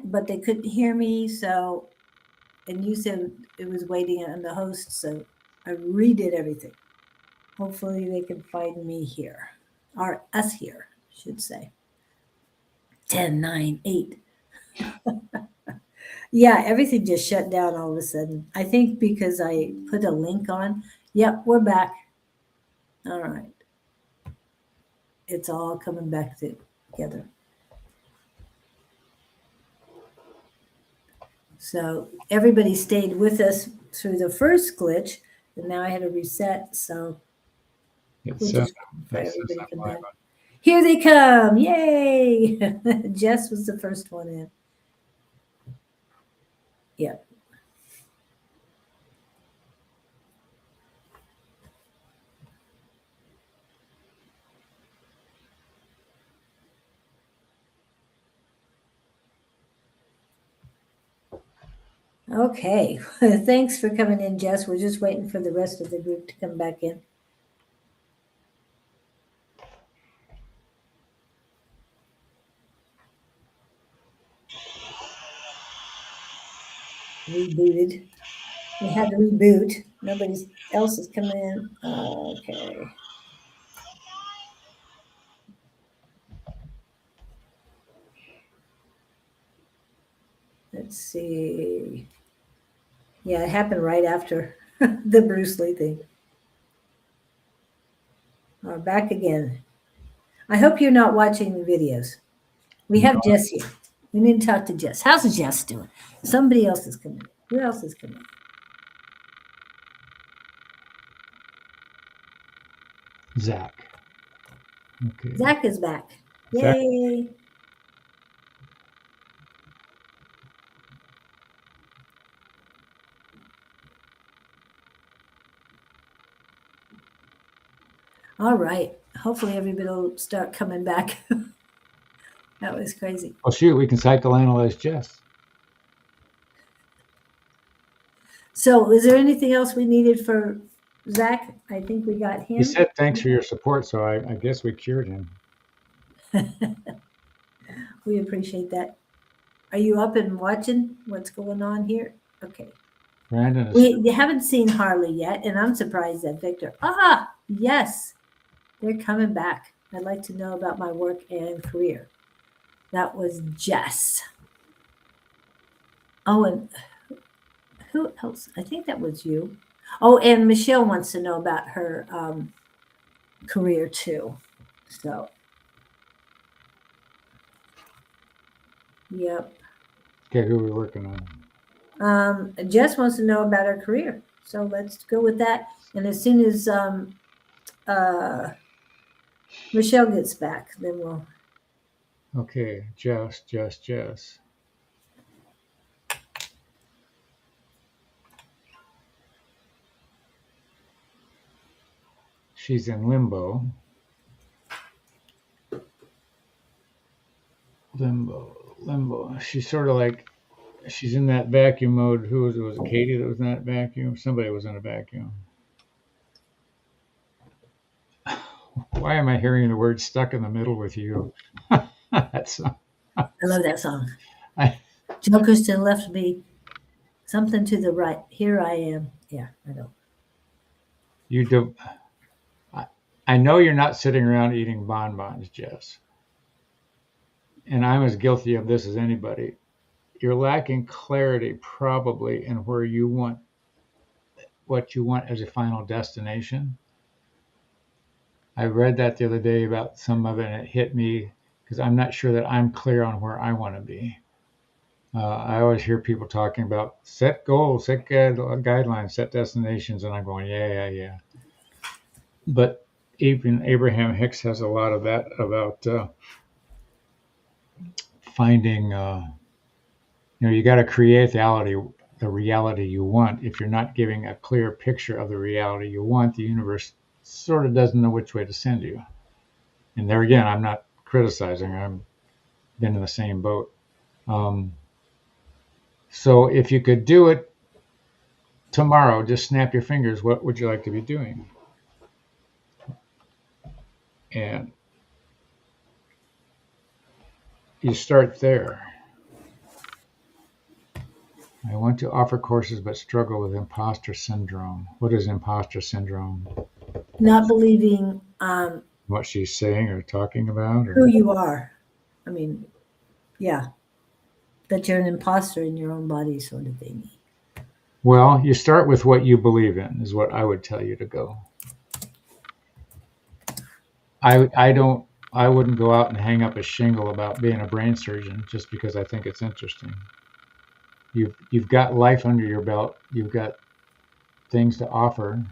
but they couldn't hear me. So, and you said it was waiting on the host, so I redid everything. Hopefully, they can find me here, or us here, I should say. 10, 9, 8. Yeah, everything just shut down all of a sudden. I think because I put a link on. Yep, we're back. All right. It's all coming back together. So everybody stayed with us through the first glitch, and now I had to reset. So It we're says just waiting for it says everybody to I'm come live. back. Here they come! Yay! Jess was the first one in. Yep. Okay. Thanks for coming in, Jess. We're just waiting for the rest of the group to come back in. Rebooted. We had to reboot. Nobody else is coming in. Okay. Let's see. Yeah, it happened right after the Bruce Lee thing. Back again. I hope you're not watching the videos. We have Jess here. We need to talk to Jess. How's Jess doing? Somebody else is coming. Who else is coming? Zach. Okay. Zach is back. Zach. Yay. All right. Hopefully everybody will start coming back. That was crazy. Oh shoot, we can psychoanalyze Jess. So is there anything else we needed for Zach? I think we got him. He said thanks for your support, so I guess we cured him. We appreciate that. Are you up and watching what's going on here? Okay. Brandon is We haven't seen Harley yet, and I'm surprised that Victor. Ah, yes, they're coming back. I'd like to know about my work and career. That was Jess. Oh, and who else? I think that was you. Oh, and Michelle wants to know about her career too. So, yep. okay. Who are we working on? Jess wants to know about her career. So let's go with that. And as soon as uh, Michelle gets back, then we'll. Okay, Jess. She's in limbo. Limbo. She's sort of like she's in that vacuum mode. Who was it? Was it Katie that was in that vacuum? Somebody was in a vacuum. Why am I hearing the word stuck in the middle with you? That's I love that song. I, Joe Kristen left me something to the right. Here I am. Yeah, I know. you do. I know you're not sitting around eating bonbons, Jess. And I'm as guilty of this as anybody. You're lacking clarity probably in where you want what you want as a final destination. I read that the other day about some of it, and it hit me because I'm not sure that I'm clear on where I want to be. I always hear people talking about set goals, set guidelines, set destinations, and I'm going, yeah. But even Abraham Hicks has a lot of that about finding. You got to create the reality you want. If you're not giving a clear picture of the reality you want, the universe sort of doesn't know which way to send you. And there again, I'm not criticizing. I've been in the same boat. So if you could do it tomorrow, just snap your fingers. What would you like to be doing? And you start there. I want to offer courses but struggle with imposter syndrome. What is imposter syndrome? Not believing What she's saying or talking about? who Or you are. I mean, yeah, that you're an imposter in your own body, sort of thing. well, you start with what you believe in, is what I would tell you to go. I don't I wouldn't go out and hang up a shingle about being a brain surgeon just because I think it's interesting. You've got life under your belt. You've got things to offer.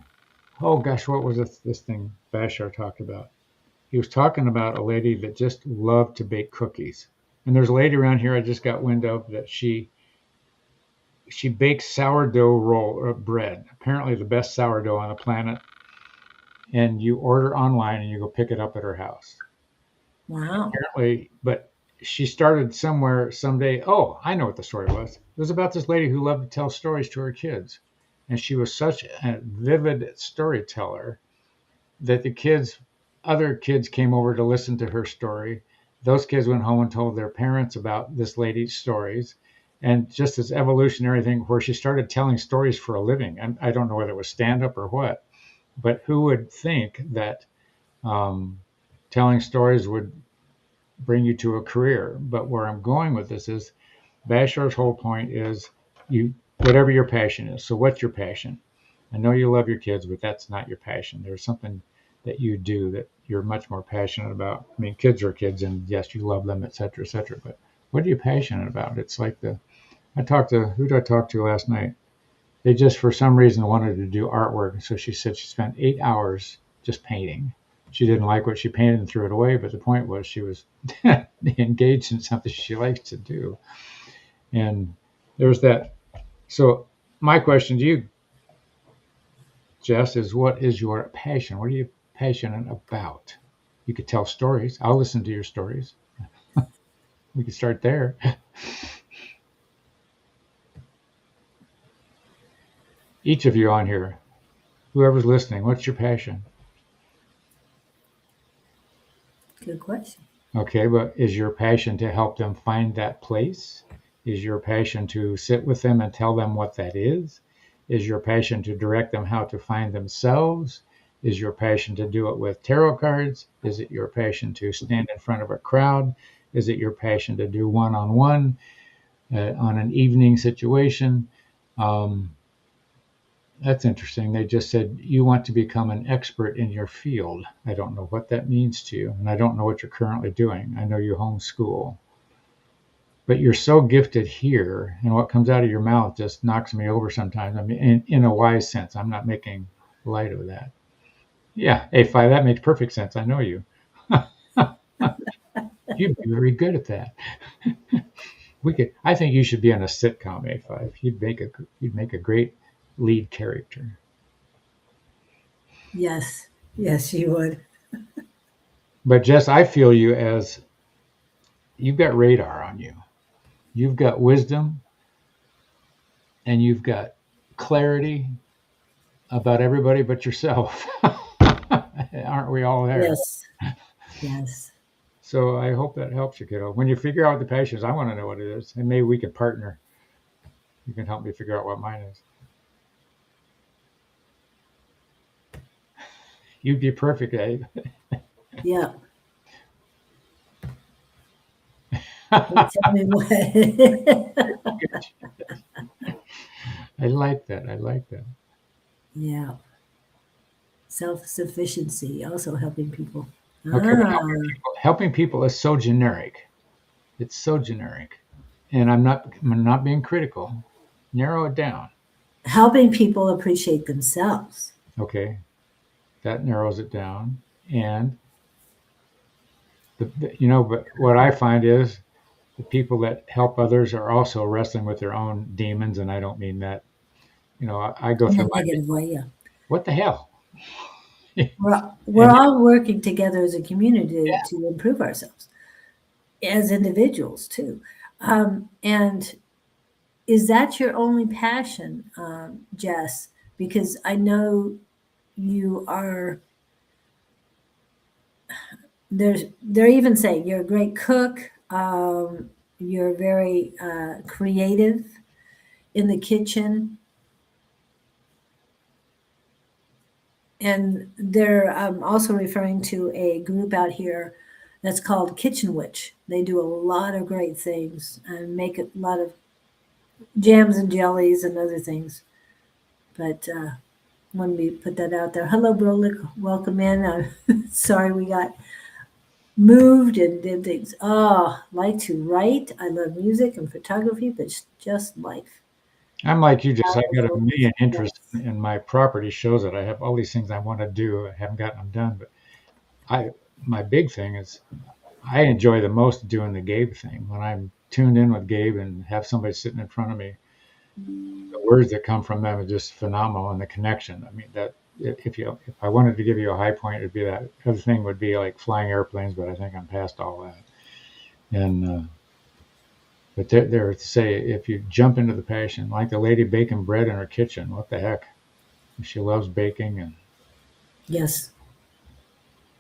Oh gosh, what was this thing Bashar talked about? He was talking about a lady that just loved to bake cookies. And there's a lady around here I just got wind of that she bakes sourdough roll or bread. Apparently the best sourdough on the planet. And you order online and you go pick it up at her house. Wow. Apparently, but she started somewhere someday. Oh, I know what the story was. It was about this lady who loved to tell stories to her kids. And she was such a vivid storyteller that other kids came over to listen to her story. Those kids went home and told their parents about this lady's stories. And just this evolutionary thing where she started telling stories for a living. And I don't know whether it was stand up or what, but who would think that um, telling stories would bring you to a career? But where I'm going with this is Bashar's whole point is you whatever your passion is. So what's your passion? I know you love your kids, but that's not your passion. There's something that you do that you're much more passionate about. I mean, kids are kids, and yes, you love them, et cetera, et cetera. But what are you passionate about? It's like who did I talk to last night? They just for some reason wanted to do artwork, so she said she spent 8 hours just painting. She didn't like what she painted and threw it away, but the point was she was engaged in something she likes to do. And there's that. So my question to you, Jess, is what is your passion? What are you passionate about? You could tell stories. I'll listen to your stories. We could start there. Each of you on here, whoever's listening, what's your passion? Good question. Okay, but is your passion to help them find that place? Is your passion to sit with them and tell them what that is? Is your passion to direct them how to find themselves? Is your passion to do it with tarot cards? Is it your passion to stand in front of a crowd? Is it your passion to do one-on-one on an evening situation? Um, that's interesting. They just said you want to become an expert in your field. I don't know what that means to you, and I don't know what you're currently doing. I know you homeschool, but you're so gifted here, and what comes out of your mouth just knocks me over sometimes. I mean, in a wise sense, I'm not making light of that. Yeah, A5, that makes perfect sense. I know you. You'd be very good at that. We could. I think you should be on a sitcom, A5. You'd make a great lead character. Yes. Yes, you would. But Jess, I feel you as you've got radar on you. You've got wisdom and you've got clarity about everybody but yourself. Aren't we all there? Yes. Yes. So I hope that helps you, kiddo. When you figure out what the passion is, I want to know what it is. And maybe we can partner. You can help me figure out what mine is. You'd be perfect, Abe. Yeah. Tell me what. I like that. I like that. Yeah. Self-sufficiency, also helping people. Okay, but Ah, helping people is so generic. It's so generic. And I'm not being critical. Narrow it down. helping people appreciate themselves. Okay, that narrows it down. And but what I find is the people that help others are also wrestling with their own demons, and I don't mean that. I go In a through my negative way, yeah. what the hell, We're and all working together as a community yeah, to improve ourselves as individuals too. And is that your only passion, Jess? Because I know you are. They're even saying you're a great cook. You're very creative. in the kitchen. And they're also referring to a group out here that's called Kitchen Witch. They do a lot of great things and make a lot of jams and jellies and other things. But when we put that out there, hello, Brolick, welcome in. Sorry we got moved and did things. Oh, like to write. I love music and photography, but it's just life. I'm like you, just I've got a million Yes. interests in my property. Shows that I have all these things I want to do. I haven't gotten them done, but my big thing is I enjoy the most doing the Gabe thing when I'm tuned in with Gabe and have somebody sitting in front of me. The words that come from them are just phenomenal, and the connection. I mean, that if I wanted to give you a high point, it'd be that. Other thing would be like flying airplanes, but I think I'm past all that. And but they're say if you jump into the passion, like the lady baking bread in her kitchen, what the heck? She loves baking, and Yes.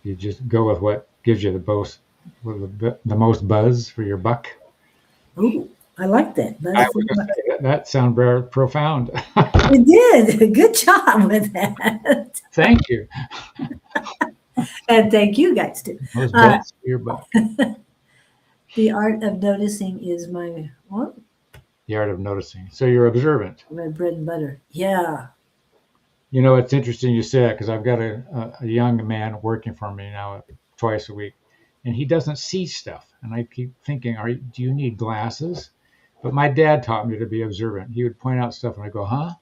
you just go with what gives you the most buzz for your buck. Ooh, I like that. I was gonna say, that sounds very profound. You did. Good job with that. Thank you. And thank you guys too. Most buzz for your buck. The art of noticing is my what? The art of noticing. So you're observant. My bread and butter. Yeah. You know, it's interesting you say that because I've got a young man working for me now twice a week, and he doesn't see stuff. And I keep thinking, do you need glasses? But my dad taught me to be observant. He would point out stuff, and I go, huh?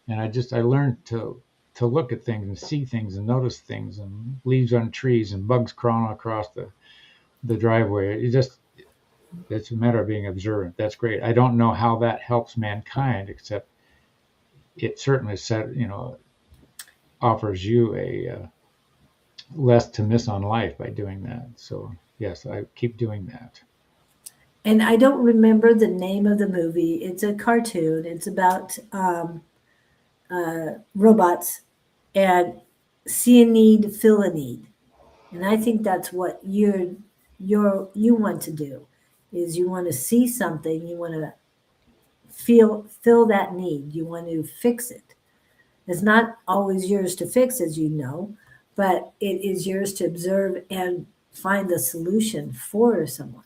And I learned to look at things and see things and notice things and leaves on trees and bugs crawling across the driveway. It's a matter of being observant. That's great. I don't know how that helps mankind, except it certainly offers you a less to miss on life by doing that. So yes, I keep doing that. And I don't remember the name of the movie. It's a cartoon. It's about robots and see a need, fill a need. And I think that's what you want to do is you want to see something, you want to fill that need, you want to fix it. It's not always yours to fix, as you know, but it is yours to observe and find the solution for someone.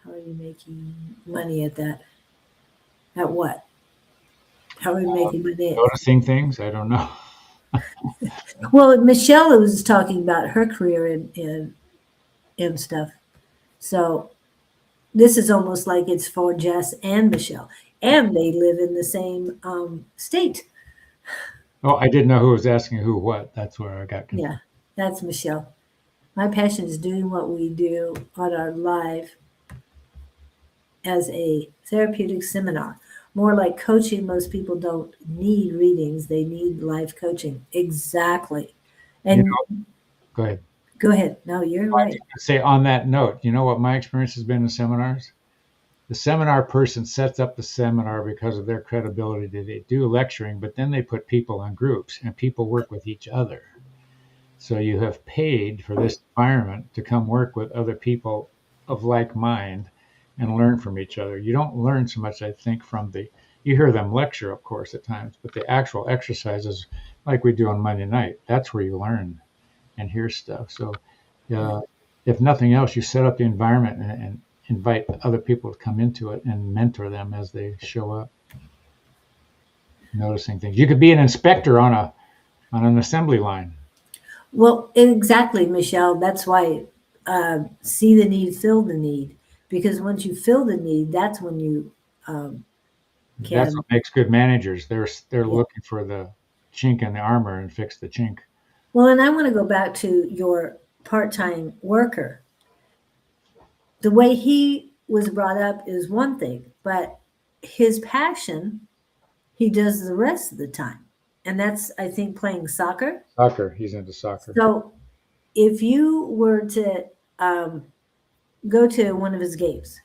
How are you making money at that? At what? How are you making money? Noticing things? I don't know. Well, Michelle was talking about her career in stuff. So this is almost like it's for Jess and Michelle, and they live in the same state. Oh, I didn't know who was asking who what. That's where I got confused. Yeah, that's Michelle. My passion is doing what we do on our live as a therapeutic seminar. More like coaching, most people don't need readings, they need life coaching. Exactly. And Go ahead. go ahead. No, you're right. Say on that note, you know what my experience has been in seminars? The seminar person sets up the seminar because of their credibility. They do lecturing, but then they put people in groups and people work with each other. So you have paid for this environment to come work with other people of like mind and learn from each other. You don't learn so much, I think, you hear them lecture, of course, at times, but the actual exercises like we do on Monday night, that's where you learn and hear stuff. So if nothing else, you set up the environment and invite other people to come into it and mentor them as they show up, noticing things. You could be an inspector on an assembly line. Well, exactly, Michelle. That's why see the need, fill the need. Because once you fill the need, that's when you That's what makes good managers. They're looking for the chink in the armor and fix the chink. Well, and I want to go back to your part-time worker. The way he was brought up is one thing, but his passion, he does the rest of the time. And that's, I think, playing soccer. Soccer. He's into soccer. So if you were to go to one of his games,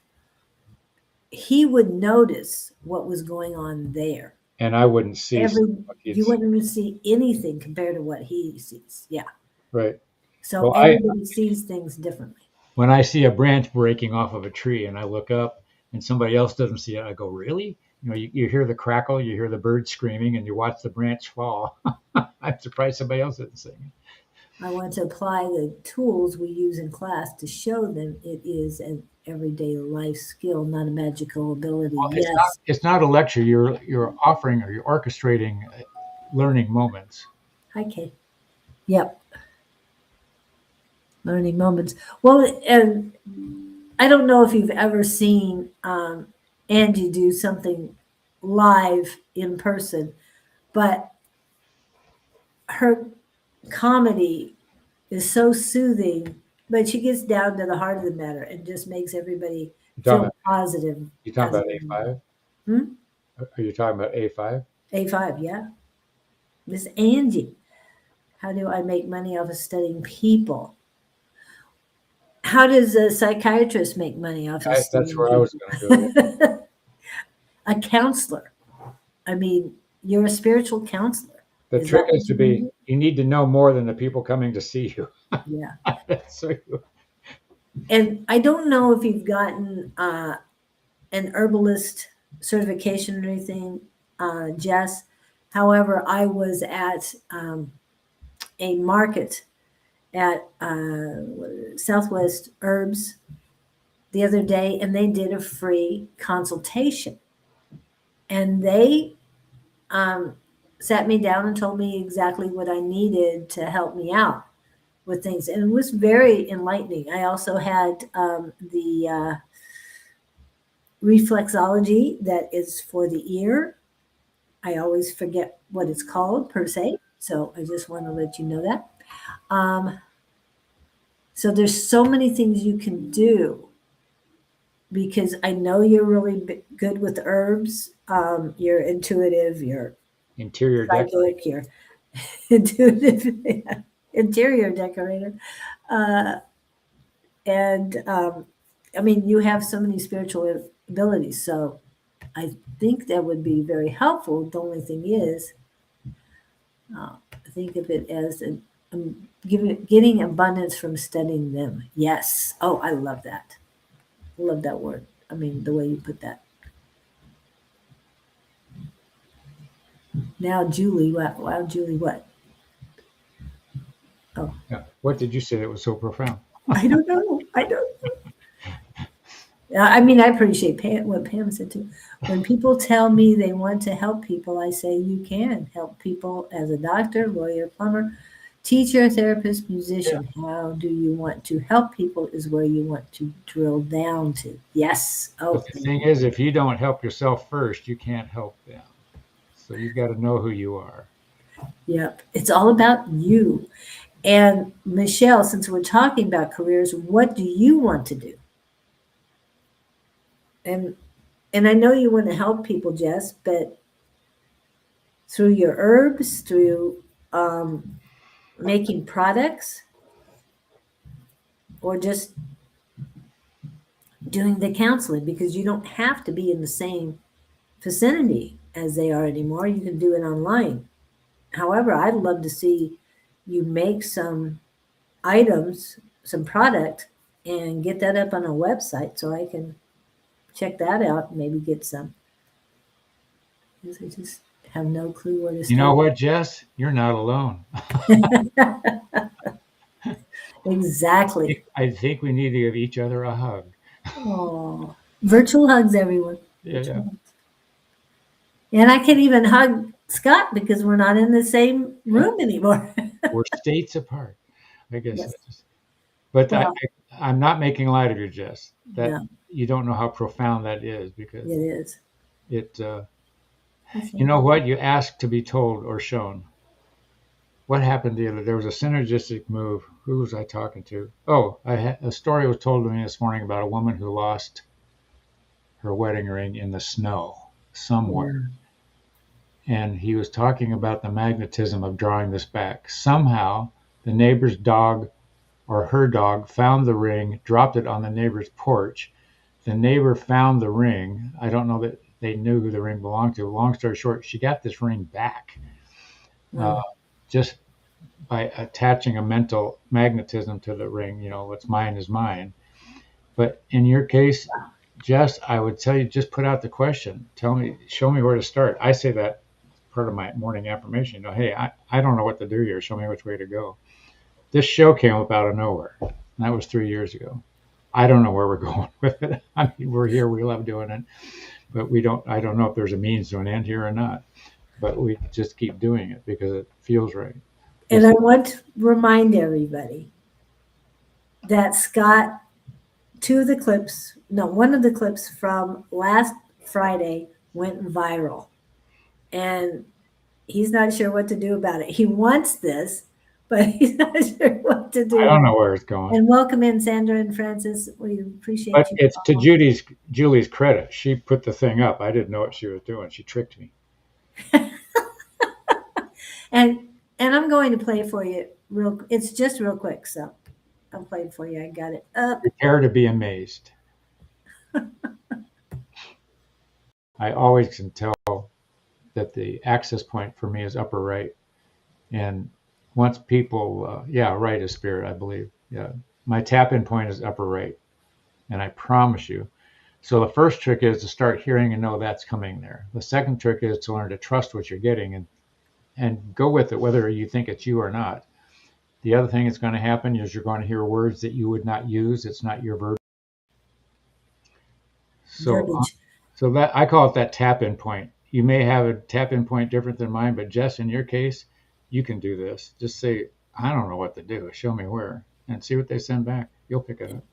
he would notice what was going on there. And I wouldn't see. You wouldn't even see anything compared to what he sees. Yeah. Right. So well, everybody sees things differently. When I see a branch breaking off of a tree and I look up and somebody else doesn't see it, I go, really? you hear the crackle, you hear the bird screaming, and you watch the branch fall. I'm surprised somebody else isn't singing. I want to apply the tools we use in class to show them it is an everyday life skill, not a magical ability. Well, Yes. it's not a lecture. You're offering or you're orchestrating learning moments. Hi, Kay. Yep. Learning moments. Well, and I don't know if you've ever seen Angie do something live in person, but her comedy is so soothing, but she gets down to the heart of the matter and just makes everybody You talking feel about positive. you talking As about A5? Hmm? Are you talking about A5? A5, yeah. Miss Angie. How do I make money off of studying people? How does a psychiatrist make money off of That's studying where I was people? going to go. Yeah. A counselor. I mean, you're a spiritual counselor. The Is that trick what is to you be. mean? You need to know more than the people coming to see you. Yeah. So And I don't know if you've gotten an herbalist certification or anything, Jess. However, I was at a market at Southwest Herbs the other day, and they did a free consultation. And they um, sat me down and told me exactly what I needed to help me out with things. And it was very enlightening. I also had the reflexology that is for the ear. I always forget what it's called per se. So I just want to let you know that. Um, so there's so many things you can do because I know you're really good with herbs. You're intuitive, you're interior decorating. psychic, you're intuitive, yeah, interior decorator. Uh, and I mean, you have so many spiritual abilities. So I think that would be very helpful. The only thing is, think of it as getting abundance from studying them. Yes. Oh, I love that. I love that word. I mean, the way you put that. Now, Julie, what? Wow, Julie, what? Oh, Yeah. What did you say that was so profound? I don't know. I don't. I mean, I appreciate what Pam said too. When people tell me they want to help people, I say you can help people as a doctor, lawyer, plumber, teacher, therapist, Yeah. musician. How do you want to help people is where you want to drill down to. Yes. Oh, But the thing is, if you don't help yourself first, you can't help them. So you've got to know who you are. yep. It's all about you. And Michelle, since we're talking about careers, what do you want to do? And and I know you want to help people, Jess, but through your herbs, through making products, or just doing the counseling, because you don't have to be in the same vicinity as they are anymore. You can do it online. However, I'd love to see you make some items, some product, and get that up on a website so I can check that out and maybe get some. Because I just have no clue where to You know start. what, Jess? You're not alone. Exactly. I think we need to give each other a hug. Oh, virtual hugs, everyone. Yeah, Virtual yeah. hugs. And I can't even hug Scott because we're not in the same Yeah. room anymore. We're states apart. I guess. Yes. But Well, I'm not making light of you, Jess. That no, you don't know how profound that is because it is. it. You Okay. know what? You ask to be told or shown. What happened the other? There was a synergistic move. Who was I talking to? Oh, a story was told to me this morning about a woman who lost her wedding ring in the snow somewhere, Mm, and he was talking about the magnetism of drawing this back. Somehow, the neighbor's dog or her dog found the ring, dropped it on the neighbor's porch. The neighbor found the ring. I don't know that they knew who the ring belonged to. Long story short, she got this ring back uh, mm. just by attaching a mental magnetism to the ring. You know, what's mine is mine. But in your case, Jess, I would tell you, just put out the question. Tell me, show me where to start. I say that part of my morning affirmation. Hey, I don't know what to do here. Show me which way to go. This show came up out of nowhere. And that was 3 years ago. I don't know where we're going with it. I mean, we're here. We love doing it, but I don't know if there's a means to an end here or not, but we just keep doing it because it feels right. And I want to remind everybody that Scott, one of the clips from last Friday went viral. And he's not sure what to do about it. He wants this, but he's not sure what to do. I don't know where it's going. And welcome in, Sandra and Francis. We appreciate But you. it's to Julie's credit. She put the thing up. I didn't know what she was doing. She tricked me. And I'm going to play for you it's just real quick, so I'll play it for you. I got it up. Prepare to be amazed. I always can tell that the access point for me is upper right. And once people, right is spirit, I believe. Yeah. My tap in point is upper right. And I promise you. So the first trick is to start hearing and know that's coming there. The second trick is to learn to trust what you're getting and go with it, whether you think it's you or not. The other thing that's going to happen is you're going to hear words that you would not use. It's not your verb. So that I call it that tap-in point. You may have a tap-in point different than mine, but Jess, in your case, you can do this. Just say, I don't know what to do. Show me where, and see what they send back. You'll pick it up.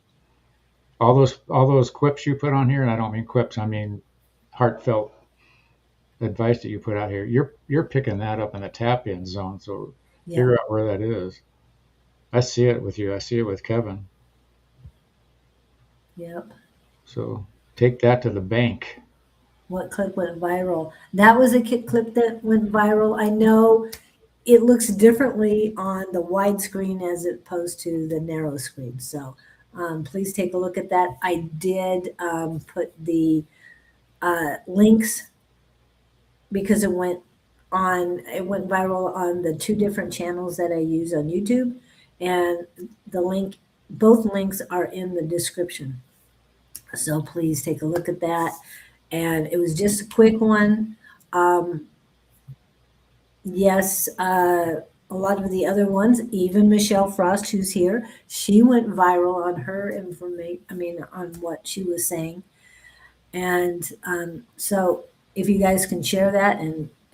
All those quips you put on here, and I don't mean quips, I mean heartfelt advice that you put out here. You're picking that up in the tap-in zone. So figure out where that is. I see it with you. I see it with Kevin. Yep. So take that to the bank. What clip went viral? That was a clip that went viral. I know it looks differently on the wide screen as opposed to the narrow screen. So please take a look at that. I did put the links because it went viral on the two different channels that I use on YouTube, and both links are in the description. So please take a look at that. And it was just a quick one. Yes, a lot of the other ones, even Michelle Frost, who's here, she went viral on her information. I mean, on what she was saying. And so if you guys can share that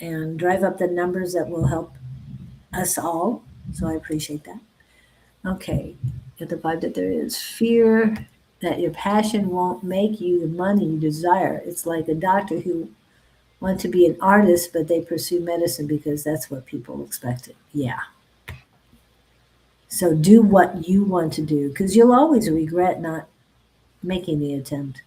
and drive up the numbers, that will help us all. So I appreciate that. Okay, get the vibe that there is fear that your passion won't make you the money you desire. It's like a doctor who wants to be an artist, but they pursue medicine because that's what people expected. Yeah. So do what you want to do, because you'll always regret not making the attempt.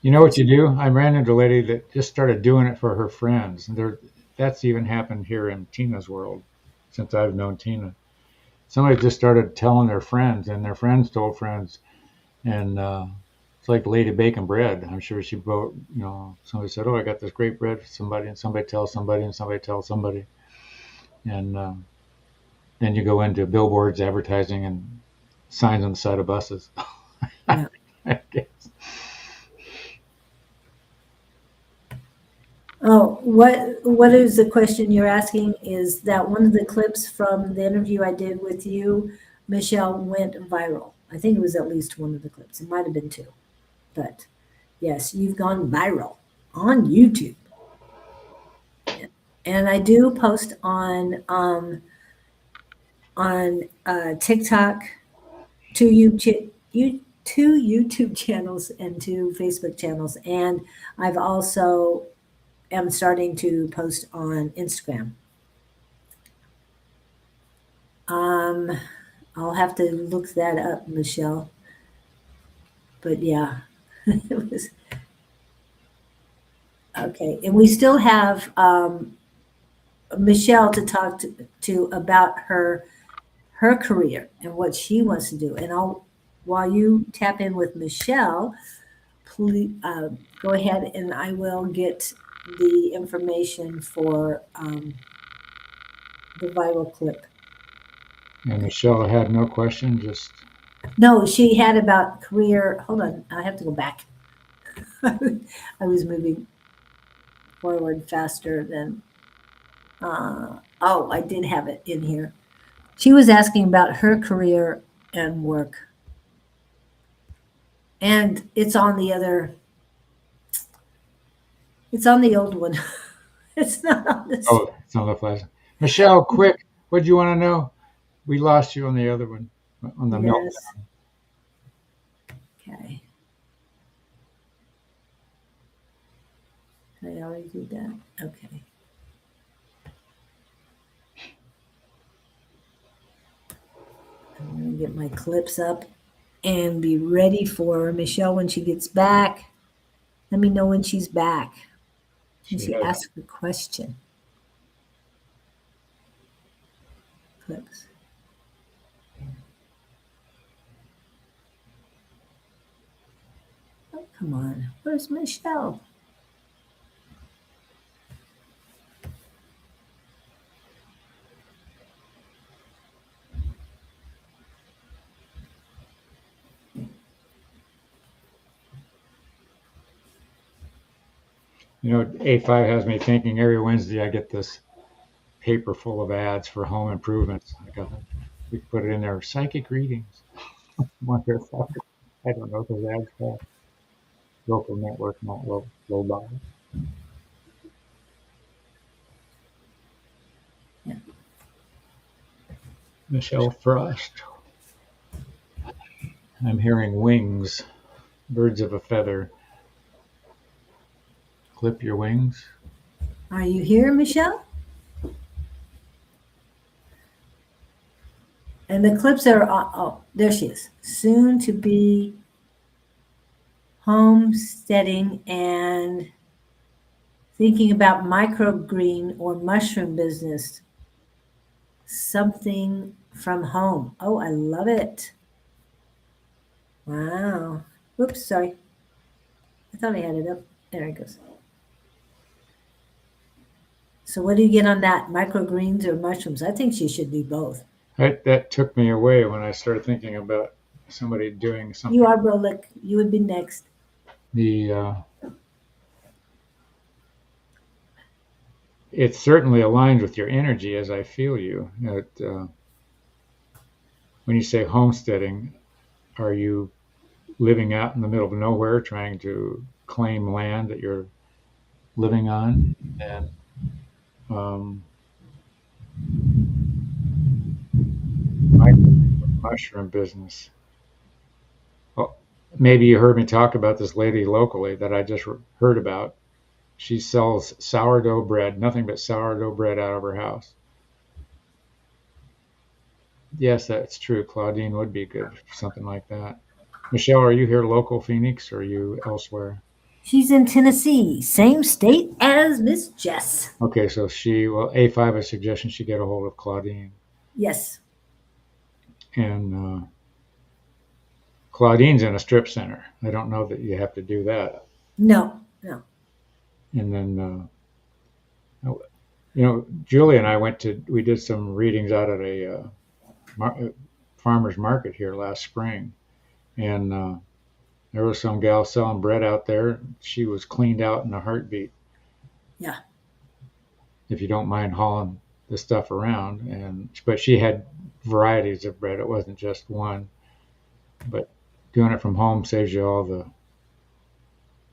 You know what you do? I ran into a lady that just started doing it for her friends. And that's even happened here in Tina's world since I've known Tina. Somebody just started telling their friends, and their friends told friends. And it's like Lady Baking Bread. I'm sure she wrote, somebody said, oh, I got this great bread for somebody, and somebody tells somebody, and somebody tells somebody. And then you go into billboards, advertising, and signs on the side of buses. Yeah. I guess. Oh, what is the question you're asking? Is that one of the clips from the interview I did with you, Michelle, went viral? I think it was at least one of the clips. It might have been two. But yes, you've gone viral on YouTube. And I do post on TikTok, two YouTube channels and two Facebook channels. And I've also am starting to post on Instagram. I'll have to look that up, Michelle. But yeah, it was okay. And we still have Michelle to talk to about her career and what she wants to do. And while you tap in with Michelle, please go ahead and I will get the information for the viral clip. And Michelle had no question, just No, she had about career. Hold on, I have to go back. I was moving forward faster than. Oh, I did have it in here. She was asking about her career and work, and it's on the other. It's on the old one. It's not on this. Oh, it's on the flash. Michelle, quick, what do you want to know? We lost you on the other one, on the milk. Yes. Okay. I already did that. Okay. I'm gonna get my clips up and be ready for Michelle when she gets back. Let me know when she's back. When She she has. asks a question. Clips. Oh, come on. Where's Michelle? You know, A5 has me thinking every Wednesday I get this paper full of ads for home improvements. We could put it in there, psychic readings. Wonder if I don't know if those ads call local network, not low buy. Yeah. Michelle Frost. I'm hearing wings, birds of a feather. Clip your wings. Are you here, Michelle? And the clips are, oh, there she is. Soon to be homesteading and thinking about microgreen or mushroom business. Something from home. Oh, I love it. Wow. Oops, sorry. I thought I had it up. There it goes. So what do you get on that? Microgreens or mushrooms? I think she should do both. That took me away when I started thinking about somebody doing You something. are Brolick. You would be next. The It certainly aligns with your energy as I feel you. When you say homesteading, are you living out in the middle of nowhere trying to claim land that you're living on? And um, mushroom business. Well, maybe you heard me talk about this lady locally that I just heard about. She sells sourdough bread, nothing but sourdough bread out of her house. Yes, that's true. Claudine would be good for something like that. Michelle, are you here local Phoenix or are you elsewhere? She's in Tennessee, same state as Miss Jess. Okay, so well, A5, a suggestion she get a hold of Claudine. Yes. And Claudine's in a strip center. I don't know that you have to do that. No, no. And then, Julie and I we did some readings out at a farmer's market here last spring. And there was some gal selling bread out there. She was cleaned out in a heartbeat. Yeah. If you don't mind hauling the stuff around. But she had varieties of bread. It wasn't just one. But doing it from home saves you all the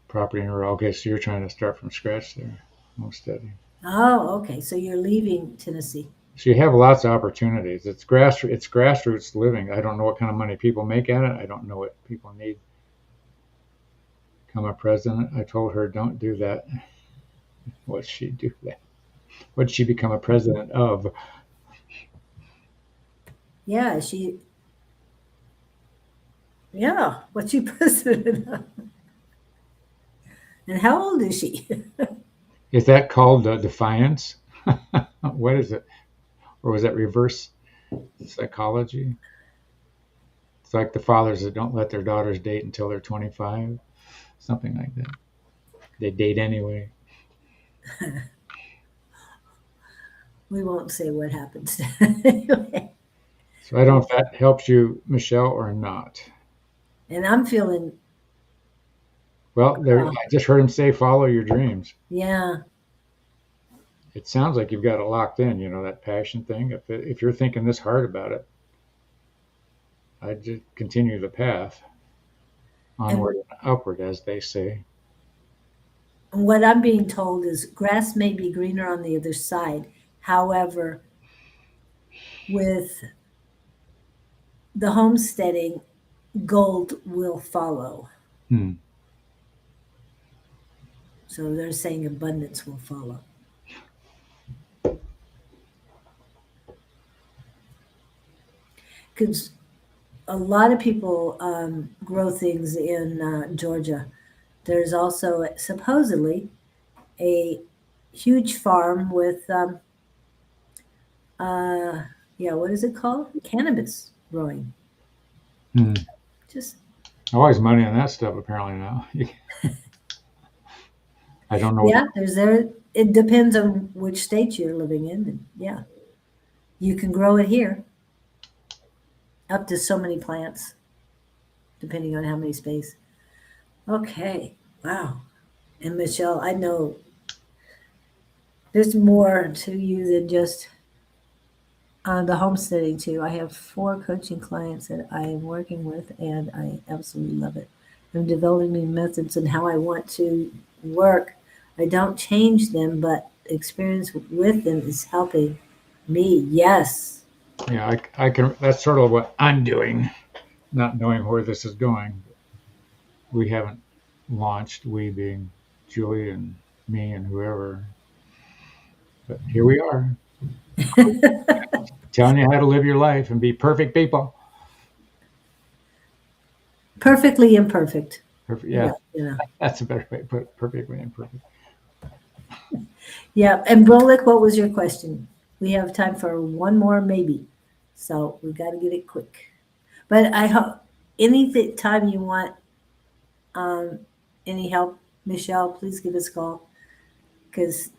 property and okay, so you're trying to start from scratch there, homesteading. Oh, okay. So you're leaving Tennessee. So you have lots of opportunities. It's grassroots living. I don't know what kind of money people make at it. I don't know what people need. Become a president. I told her don't do that. What'd she do that? What'd she become a president of? Yeah, yeah, what's she president of? And how old is she? Is that called defiance? What is it? Or was that reverse psychology? It's like the fathers that don't let their daughters date until they're 25, something like that. They date anyway. We won't say what happens. Anyway. So I don't know if that helps you, Michelle, or not. And I'm feeling, Well, there, I just heard him say, follow your dreams. yeah. It sounds like you've got it locked in, that passion thing. If you're thinking this hard about it, I'd just continue the path, And onward and upward, as they say. what I'm being told is grass may be greener on the other side. However, with the homesteading, gold will follow. Hmm. So they're saying abundance will follow. Because a lot of people grow things in Georgia. There's also supposedly a huge farm with, uh, yeah, what is it called? Cannabis growing. Hmm. Just, Always money on that stuff, apparently now. I don't know. yeah, there's there. It depends on which state you're living in. And yeah, you can grow it here up to so many plants, depending on how many space. Okay, wow. And Michelle, I know there's more to you than just the homesteading too. I have 4 coaching clients that I am working with, and I absolutely love it. I'm developing methods and how I want to work. I don't change them, but experience with them is helping me. Yes. Yeah, I can. That's sort of what I'm doing, not knowing where this is going. We haven't launched, we being Julie and me and whoever, but here we are, telling you how to live your life and be perfect people. Perfectly imperfect. Perfect, Yeah, yeah, that's a better way to put it. Perfectly imperfect. yeah. And Brolick, what was your question? We have time for one more, maybe. So we got to get it quick. But I hope time you want um, any help, Michelle, please give us a call because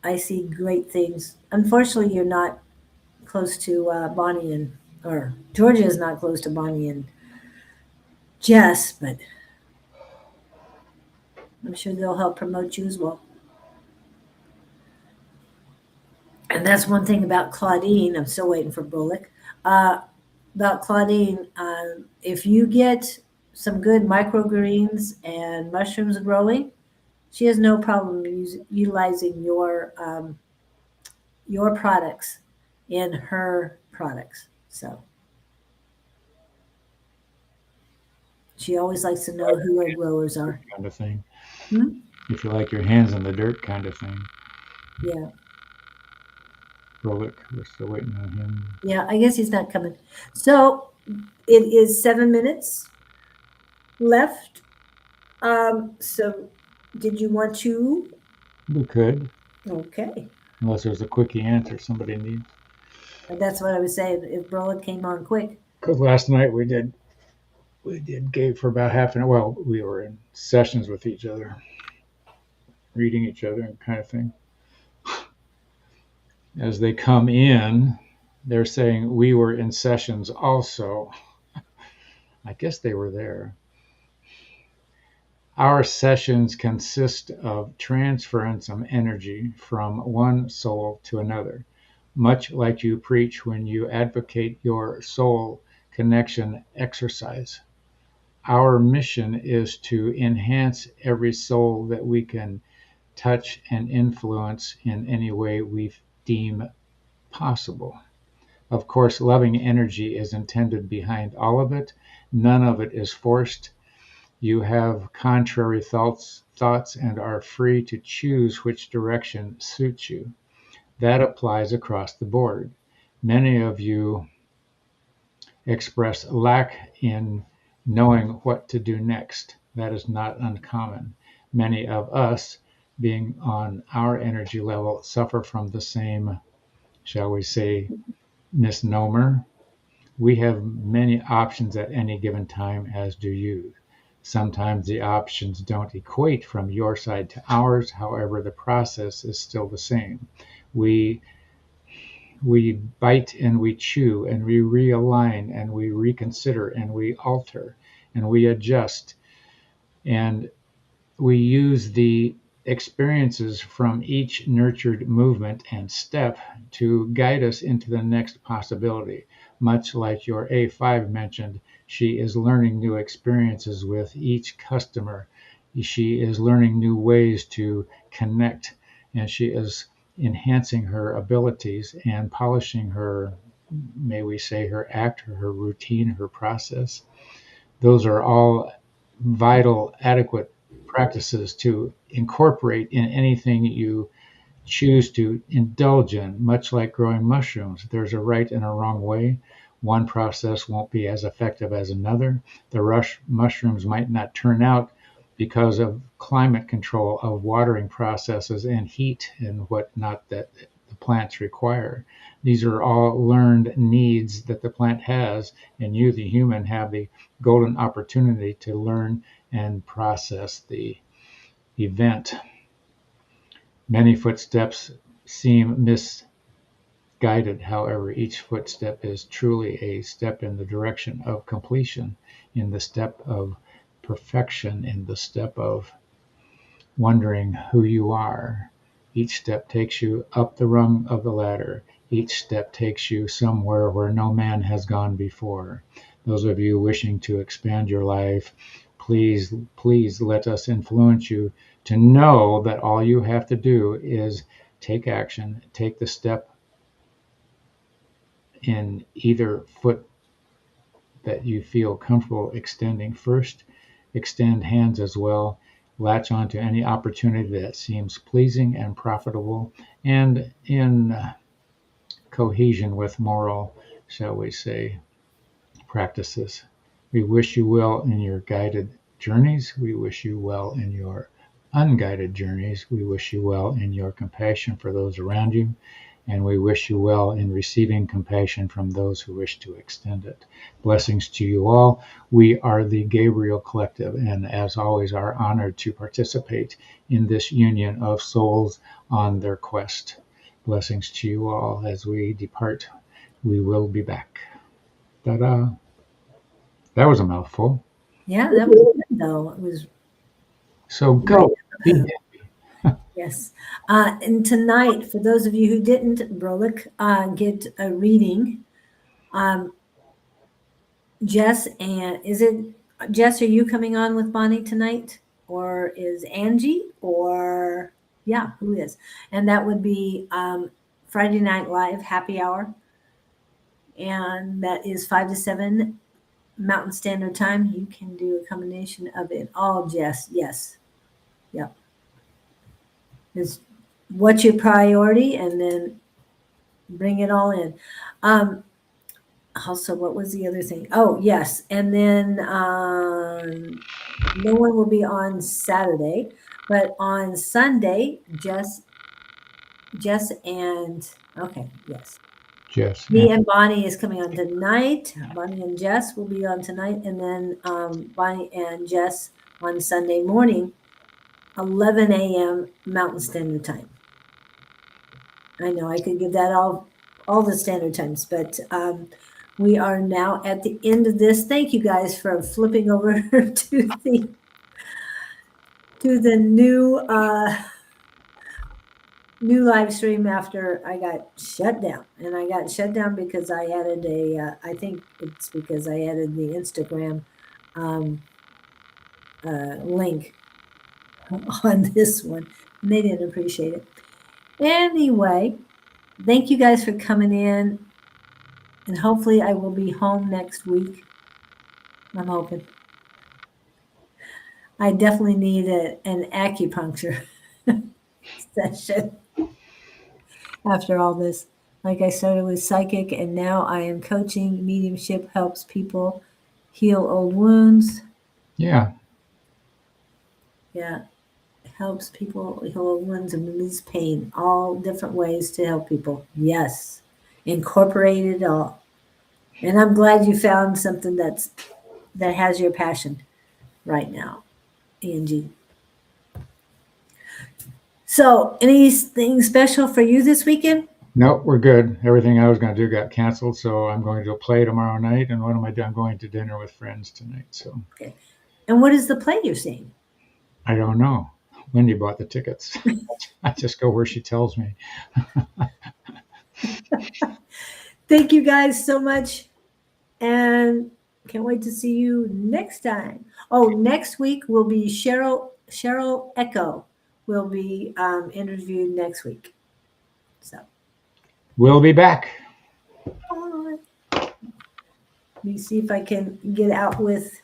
I see great things. Unfortunately, you're not close to Bonnie or Georgia is not close to Bonnie and Jess, but I'm sure they'll help promote you as well. And that's one thing about Claudine. I'm still waiting for Bullock. Uh, about Claudine, if you get some good microgreens and mushrooms growing, she has no problem utilizing your products in her products. So she always likes to know who her growers are. Kind of thing. Hmm? If you like your hands in the dirt, kind of thing. Yeah. Rolik, we're still waiting on him. Yeah, I guess he's not coming. So it is 7 minutes left. So did you want to? We could, Okay. unless there's a quickie answer somebody needs. And that's what I was saying. If Broad came on quick. Because last night we did Gabe for about half an hour. Well, we were in sessions with each other, reading each other and kind of thing. As they come in, they're saying we were in sessions also. I guess they were there. Our sessions consist of transference of energy from one soul to another, much like you preach when you advocate your soul connection exercise. Our mission is to enhance every soul that we can touch and influence in any way we deem possible. Of course, loving energy is intended behind all of it. None of it is forced. You have contrary thoughts and are free to choose which direction suits you. That applies across the board. Many of you express lack in knowing what to do next. That is not uncommon. Many of us, being on our energy level, suffer from the same, shall we say, misnomer. We have many options at any given time, as do you. Sometimes the options don't equate from your side to ours. However, the process is still the same. We We bite and we chew and we realign and we reconsider and we alter and we adjust. And we use the experiences from each nurtured movement and step to guide us into the next possibility. Much like your A5 mentioned, she is learning new experiences with each customer. She is learning new ways to connect, and she is enhancing her abilities and polishing her, may we say, her act, her routine, her process. Those are all vital, adequate practices to incorporate in anything you choose to indulge in, much like growing mushrooms. There's a right and a wrong way. One process won't be as effective as another. The rush mushrooms might not turn out because of climate control of watering processes and heat and whatnot that the plants require. These are all learned needs that the plant has, and you, the human, have the golden opportunity to learn and process the event. Many footsteps seem misguided. However, each footstep is truly a step in the direction of completion, in the step of perfection, in the step of wondering who you are. Each step takes you up the rung of the ladder. Each step takes you somewhere where no man has gone before. Those of you wishing to expand your life, please let us influence you to know that all you have to do is take action, take the step in either foot that you feel comfortable extending first. Extend hands as well. Latch onto any opportunity that seems pleasing and profitable and in cohesion with moral, shall we say, practices. We wish you well in your guided journeys. We wish you well in your unguided journeys. We wish you well in your compassion for those around you. And we wish you well in receiving compassion from those who wish to extend it. Blessings to you all. We are the Gabriel Collective, and as always, are honored to participate in this union of souls on their quest. Blessings to you all. As we depart, we will be back. Ta-da! That was a mouthful. Yeah, that was good though. It was So right. go. Be Yes. And tonight, for those of you who didn't, Brolik, get a reading, um, Jess, and is it Jess? Are you coming on with Bonnie tonight, or is Angie, or yeah, who is? And that would be Friday Night Live Happy Hour, and that is 5 to 7 Mountain Standard Time. You can do a combination of it all, Jess. Yes, yep. Is what's your priority, and then bring it all in. Um, Also, what was the other thing? Oh, yes. And then no one will be on Saturday, but on Sunday, Jess and okay, yes. Jess. Me and Bonnie is coming on tonight. Bonnie and Jess will be on tonight, and then Bonnie and Jess on Sunday morning, 11 a.m. Mountain Standard Time. I know I could give that all the standard times, but we are now at the end of this. Thank you guys for flipping over to the new live stream after I got shut down. And I got shut down because I added I think it's because I added the Instagram link on this one. And they didn't appreciate it. Anyway, thank you guys for coming in. And hopefully I will be home next week. I'm hoping. I definitely need an acupuncture session after all this. Like I started with psychic, and now I am coaching. Mediumship helps people heal old wounds. Yeah. Yeah, it helps people heal old wounds and release pain. All different ways to help people. Yes, incorporate it all. And I'm glad you found something that has your passion right now, Angie. So, anything special for you this weekend? Nope, we're good. Everything I was going to do got canceled, so I'm going to a play tomorrow night. And what am I doing? I'm going to dinner with friends tonight. So Okay. And what is the play you're seeing? I don't know. Wendy bought the tickets. I just go where she tells me. Thank you guys so much. And can't wait to see you next time. Oh, next week will be Cheryl Echo will be interviewed next week. So We'll be back. bye. Let me see if I can get out with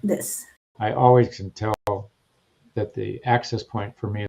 this. I always can tell that the access point for me